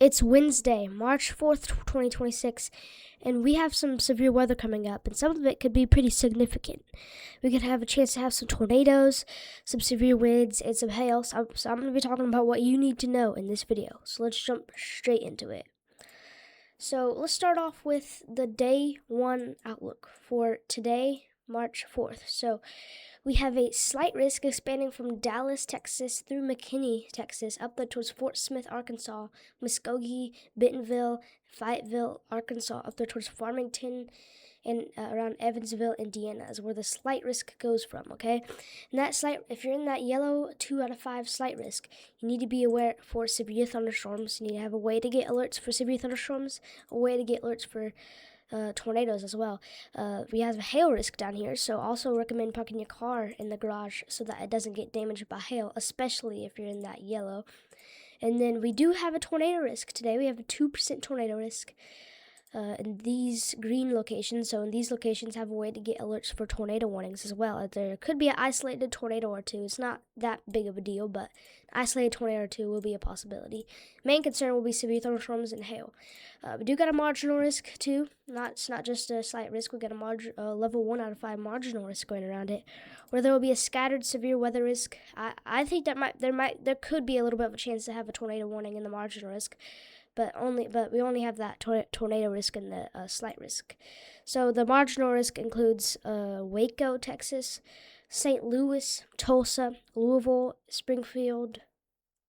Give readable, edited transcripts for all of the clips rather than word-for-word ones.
It's Wednesday, March 4th, 2026, and we have some severe weather coming up, and some of it could be pretty significant. We could have a chance to have some tornadoes, some severe winds, and some hail. So I'm going to be talking about what you need to know in this video. So let's jump straight into it. So let's start off with the day one outlook for today, March 4th. So we have a slight risk expanding from Dallas, Texas through McKinney, Texas, up there towards Fort Smith, Arkansas, Muskogee, Bentonville, Fayetteville, Arkansas, up there towards Farmington, and around Evansville, Indiana is where the slight risk goes from, okay? And that slight, if you're in that yellow 2 out of 5 slight risk, you need to be aware for severe thunderstorms. You need to have a way to get alerts for severe thunderstorms, a way to get alerts for tornadoes as well. We have a hail risk down here, so also recommend parking your car in the garage so that it doesn't get damaged by hail, especially if you're in that yellow. And then we do have a tornado risk today. We have a 2% tornado risk in these green locations. So in these locations have a way to get alerts for tornado warnings as well. There could be an isolated tornado or two. It's not that big of a deal, but an isolated tornado or two will be a possibility. Main concern will be severe thunderstorms and hail. We do got a marginal risk too. It's not just a slight risk. We got a level 1 out of 5 marginal risk going around it, where there will be a scattered severe weather risk. I think there could be a little bit of a chance to have a tornado warning in the marginal risk. But we only have that tornado risk and the slight risk. So the marginal risk includes Waco, Texas, St. Louis, Tulsa, Louisville, Springfield,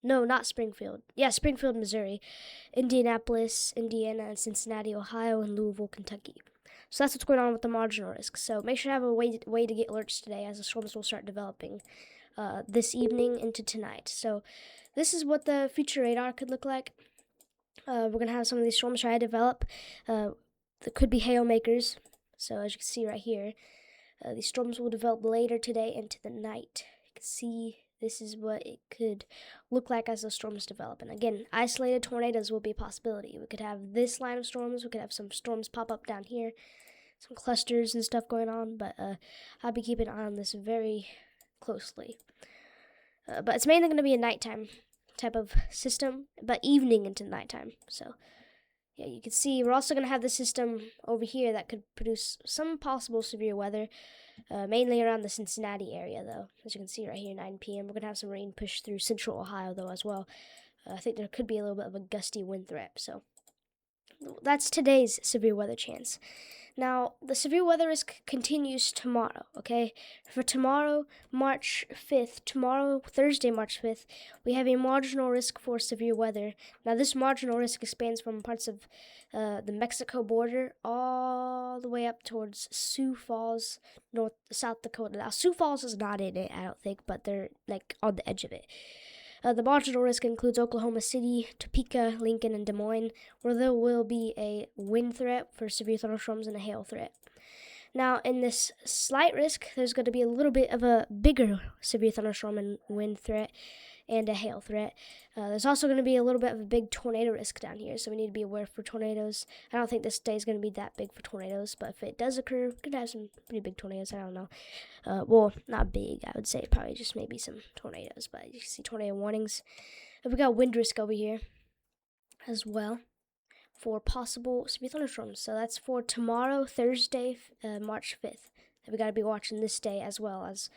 Missouri, Indianapolis, Indiana, and Cincinnati, Ohio, and Louisville, Kentucky. So that's what's going on with the marginal risk. So make sure to have a way to get alerts today as the storms will start developing this evening into tonight. So this is what the future radar could look like. We're going to have some of these storms try to develop. There could be hail makers. So as you can see right here, these storms will develop later today into the night. You can see this is what it could look like as those storms develop. And again, isolated tornadoes will be a possibility. We could have this line of storms. We could have some storms pop up down here. Some clusters and stuff going on. But I'll be keeping an eye on this very closely. But it's mainly going to be a nighttime type of system, but evening into nighttime. So yeah, you can see we're also going to have the system over here that could produce some possible severe weather, mainly around the Cincinnati area though. As you can see right here, 9 p.m. We're going to have some rain push through central Ohio though as well. I think there could be a little bit of a gusty wind threat. So that's today's severe weather chance. Now, the severe weather risk continues tomorrow, okay? For tomorrow, Thursday, March 5th, we have a marginal risk for severe weather. Now, this marginal risk expands from parts of the Mexico border all the way up towards Sioux Falls, South Dakota. Now, Sioux Falls is not in it, I don't think, but they're, like, on the edge of it. The marginal risk includes Oklahoma City, Topeka, Lincoln, and Des Moines, where there will be a wind threat for severe thunderstorms and a hail threat. Now, in this slight risk, there's going to be a little bit of a bigger severe thunderstorm and wind threat and a hail threat. There's also going to be a little bit of a big tornado risk down here, so we need to be aware for tornadoes. I don't think this day is going to be that big for tornadoes, but if it does occur, we could have some pretty big tornadoes. I don't know. Well, not big, I would say. Probably just maybe some tornadoes, but you can see tornado warnings. We got wind risk over here as well for possible severe thunderstorms. So that's for tomorrow, Thursday, March 5th. We got to be watching this day as well, as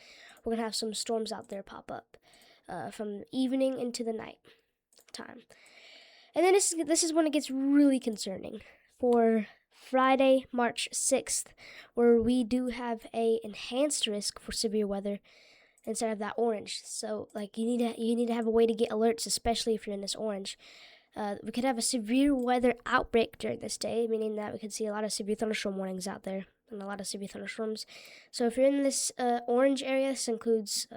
we're going to have some storms out there pop up from evening into the night time. And then this is when it gets really concerning for Friday, March 6th, where we do have a enhanced risk for severe weather instead of that orange. So like you need to have a way to get alerts, especially if you're in this orange. We could have a severe weather outbreak during this day, meaning that we could see a lot of severe thunderstorm warnings out there and a lot of severe thunderstorms. So if you're in this orange area, this includes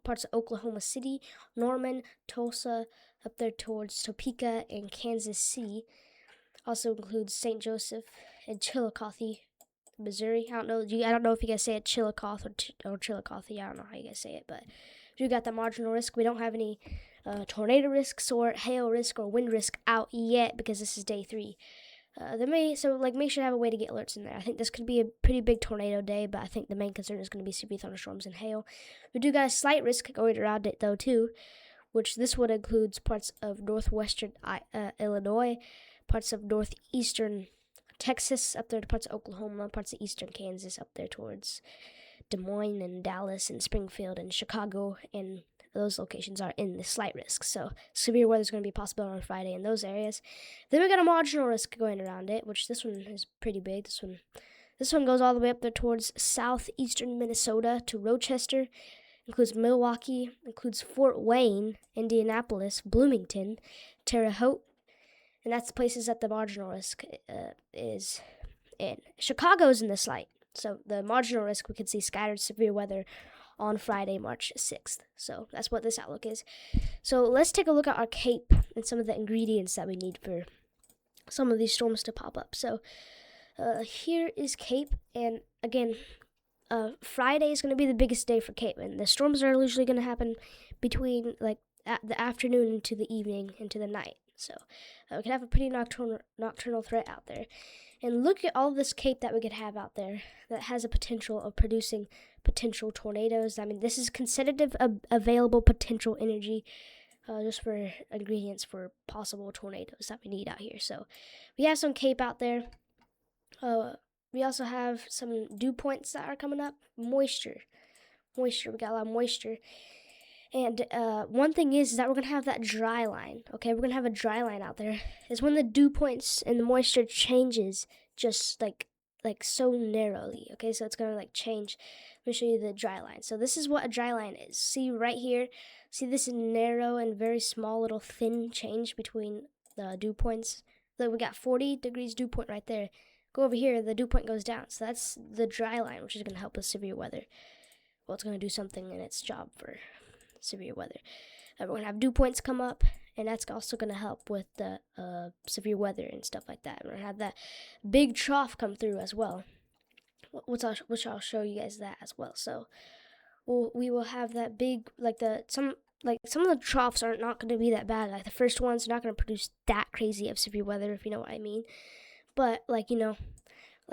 parts of Oklahoma City, Norman, Tulsa, up there towards Topeka and Kansas City. Also includes St. Joseph and Chillicothe, Missouri. I don't know if you guys say it Chillicothe or Chillicothe. I don't know how you guys say it, but we got the marginal risk. We don't have any tornado risks or hail risk or wind risk out yet because this is day 3. Make sure to have a way to get alerts in there. I think this could be a pretty big tornado day, but I think the main concern is going to be severe thunderstorms and hail. We do got a slight risk going around it though too, which this would include parts of northwestern Illinois, parts of northeastern Texas, up there to parts of Oklahoma, parts of eastern Kansas, up there towards Des Moines and Dallas and Springfield and Chicago, and those locations are in the slight risk. So severe weather is going to be possible on Friday in those areas. Then we got a marginal risk going around it, which this one is pretty big. This one goes all the way up there towards southeastern Minnesota to Rochester, includes Milwaukee, includes Fort Wayne, Indianapolis, Bloomington, Terre Haute, and that's the places that the marginal risk is in. Chicago's in the slight. So the marginal risk, we could see scattered severe weather on Friday, March 6th. So that's what this outlook is. So let's take a look at our CAPE and some of the ingredients that we need for some of these storms to pop up. So here is CAPE, and again, Friday is going to be the biggest day for CAPE, and the storms are usually going to happen between like the afternoon into the evening into the night. So we could have a pretty nocturnal threat out there. And look at all this CAPE that we could have out there that has a potential of producing potential tornadoes. I mean, this is considered available potential energy just for ingredients for possible tornadoes that we need out here. So we have some CAPE out there. We also have some dew points that are coming up. Moisture. We got a lot of moisture. And one thing is that we're going to have that dry line, okay? We're going to have a dry line out there. It's when the dew points and the moisture changes just like so narrowly, okay? So it's going to like change. Let me show you the dry line. So this is what a dry line is. See right here? See this narrow and very small little thin change between the dew points? Look, we got 40 degrees dew point right there. Go over here, the dew point goes down. So that's the dry line, which is going to help with severe weather. Well, it's going to do something in its job for severe weather. We're going to have dew points come up, and that's also going to help with the severe weather and stuff like that. We're going to have that big trough come through as well, which I'll show you guys that as well. So we will have that big, some of the troughs are not going to be that bad. Like the first ones are not going to produce that crazy of severe weather, if you know what I mean. But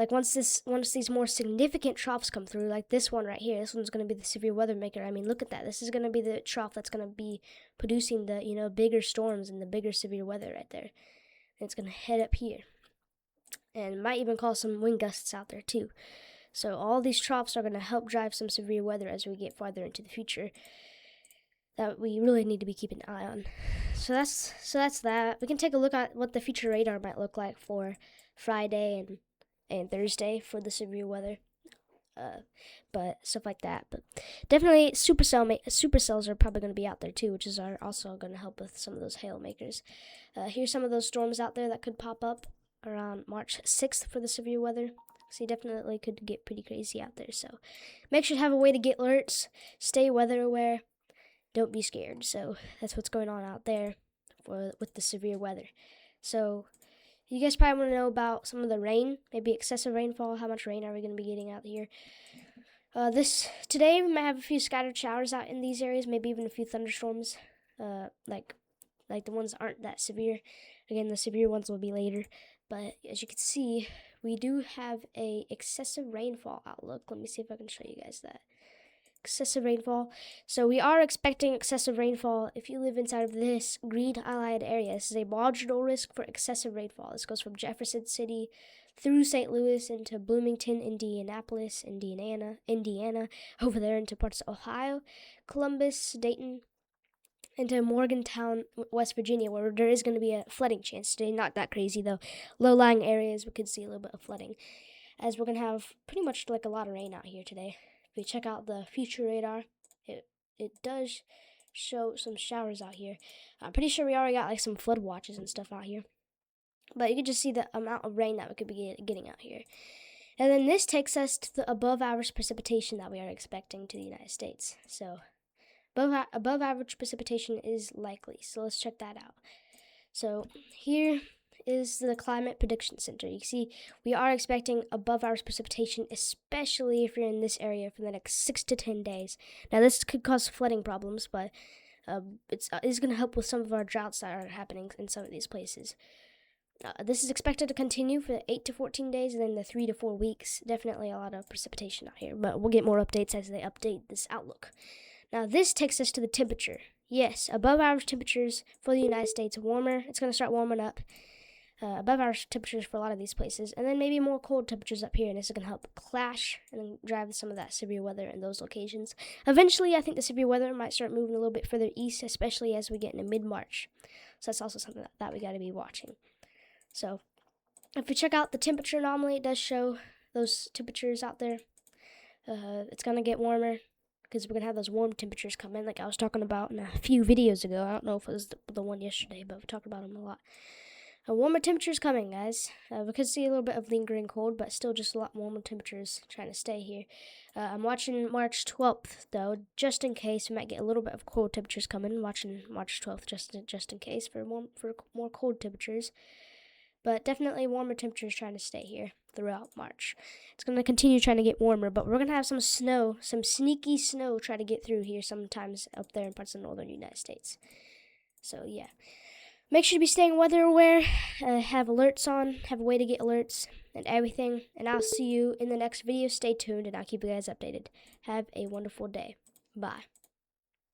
once these more significant troughs come through, like this one right here, this one's going to be the severe weather maker. I mean, look at that. This is going to be the trough that's going to be producing the, bigger storms and the bigger severe weather right there. And it's going to head up here. And might even cause some wind gusts out there too. So all these troughs are going to help drive some severe weather as we get farther into the future that we really need to be keeping an eye on. So that's that. We can take a look at what the future radar might look like for Friday and Thursday for the severe weather, but stuff like that. But definitely supercells are probably going to be out there too, which is also going to help with some of those hail makers. Here's some of those storms out there that could pop up around March 6th for the severe weather. So you definitely could get pretty crazy out there. So make sure to have a way to get alerts, stay weather aware, don't be scared. So that's what's going on out there with the severe weather. So you guys probably want to know about some of the rain, maybe excessive rainfall. How much rain are we going to be getting out here? Today we might have a few scattered showers out in these areas, maybe even a few thunderstorms, like the ones that aren't that severe. Again, the severe ones will be later. But as you can see, we do have a excessive rainfall outlook. Let me see if I can show you guys that. Excessive rainfall. So we are expecting excessive rainfall if you live inside of this green highlighted area. This is a marginal risk for excessive rainfall. This goes from Jefferson City through St. Louis into Bloomington, Indianapolis, Indiana, over there into parts of Ohio, Columbus, Dayton, into Morgantown, West Virginia, where there is going to be a flooding chance today. Not that crazy though. Low-lying areas, we could see a little bit of flooding, as we're going to have pretty much like a lot of rain out here today. If we check out the future radar, it does show some showers out here. I'm pretty sure we already got like some flood watches and stuff out here. But you can just see the amount of rain that we could be getting out here. And then this takes us to the above average precipitation that we are expecting to the United States. So above average precipitation is likely. So let's check that out. So here is the Climate Prediction Center. You can see we are expecting above average precipitation, especially if you're in this area for the next 6 to 10 days. Now this could cause flooding problems, but it's going to help with some of our droughts that are happening in some of these places. This is expected to continue for 8 to 14 days, and then the 3 to 4 weeks. Definitely a lot of precipitation out here, but we'll get more updates as they update this outlook. Now this takes us to the temperature. Yes, above average temperatures for the United States. Warmer. It's going to start warming up. Above average temperatures for a lot of these places, and then maybe more cold temperatures up here, and this is going to help clash and drive some of that severe weather in those locations. Eventually, I think the severe weather might start moving a little bit further east, especially as we get into mid-March. So that's also something that we got to be watching. So if we check out the temperature anomaly, it does show those temperatures out there. It's going to get warmer because we're going to have those warm temperatures come in, like I was talking about in a few videos ago. I don't know if it was the one yesterday, but we talked about them a lot. Warmer temperatures coming, guys. We could see a little bit of lingering cold, but still just a lot warmer temperatures trying to stay here. I'm watching March 12th, though, just in case. We might get a little bit of cold temperatures coming. Watching March 12th just in case for more cold temperatures. But definitely warmer temperatures trying to stay here throughout March. It's going to continue trying to get warmer, but we're going to have some snow, some sneaky snow try to get through here sometimes up there in parts of the northern United States. So, yeah. Make sure to be staying weather aware, have alerts on, have a way to get alerts and everything. And I'll see you in the next video. Stay tuned and I'll keep you guys updated. Have a wonderful day. Bye.